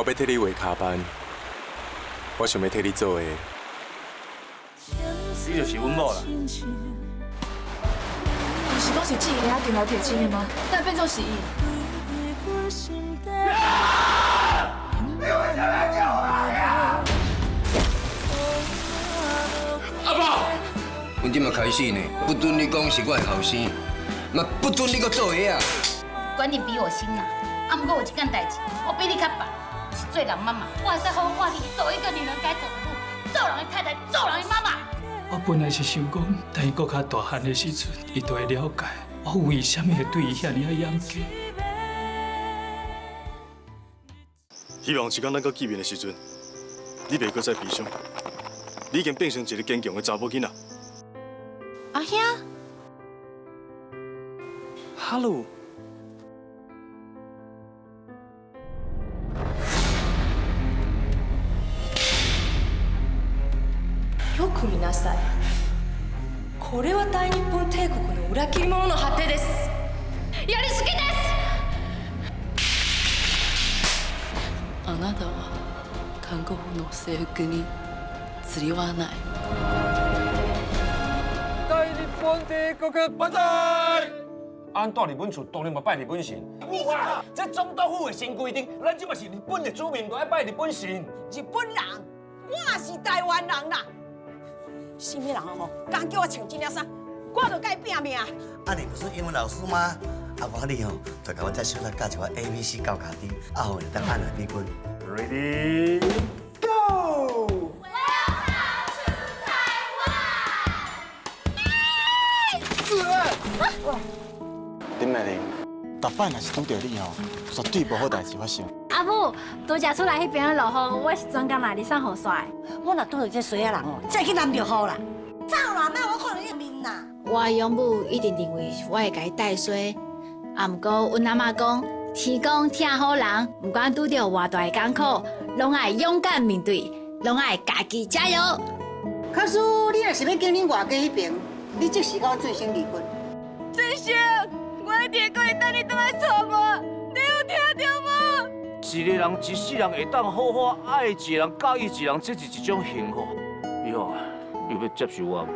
我要替你画卡班，我想要替你做的。你就是阮某啦。不是讲是记忆给他电话贴钱的吗？但变作是伊。你为什么要救我呀？阿爸，阮今麦开始呢，不准你讲是我的后生，嘛不准你搁做伙啊！管你比我新啊，啊，不过有一件代志，我比你较白，是做人妈妈，我会使好好看你走一个女人该走的路，做人的太太，做人的妈妈。我本来是想讲，等伊搁较大汉的时阵，伊就会了解我为什么会对伊遐尔啊严格。希望一天咱搁见面的时阵，你袂搁再悲伤，你已经变成一个坚强的查某囡仔。阿兄，哈喽。よく見なさい。これは大日本帝国の裏切り者の果てです。やりすぎです。あなたは看護婦の制服に釣りはない。大日本帝国万岁！俺住日本厝，当然要拜日本神。哇，这总督府的新规定，咱即嘛是日本的主民，都要拜日本神。日本人，我是台湾人啦。什么人哦？刚叫我穿这件衫，我就该拼命。啊，你不是英文老师吗？啊，无你吼，就甲我再小可教一个 ABC 教卡丁，啊好，当按下比分。Ready, go！ 林美玲，逐摆若是拄到你哦，绝对无好代志发生。阿母，拄食出来迄边的落雨，我是专工来你送雨伞的。我若拄到这衰仔人哦，再去淋着雨啦。走啦，莫我看到你面啦。我的养母一定认为我会甲伊带水，啊，毋过阮阿妈讲，天公疼好人，毋管拄到偌大的艰苦，拢爱勇敢面对，拢爱家己加油。可是你若是要经营外家迄边，你即时甲我最先离婚。最先，我一定可以等你倒来找我，你有听到吗？一个人一世人会当好好爱一个人、介意一个人，这是一种幸福。以后又要接受我无？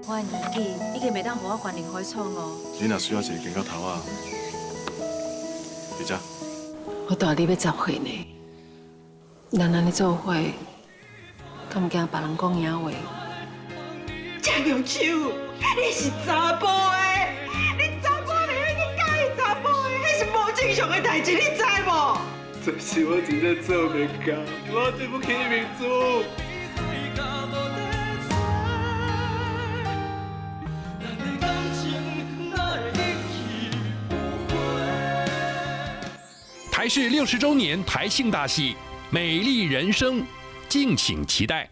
我的年纪已经袂当互我关灵火创哦。你若需要一个肩到头啊，姐姐。我大你要10岁呢，咱安尼做伙，敢唔惊别人讲野话？郑玉秋，你是查甫的，你查甫袂去介意查甫的，迄是无正常的代志，你知无？这是我真正做袂到，我对不起民族。台视60周年台庆大戏《美丽人生》，敬请期待。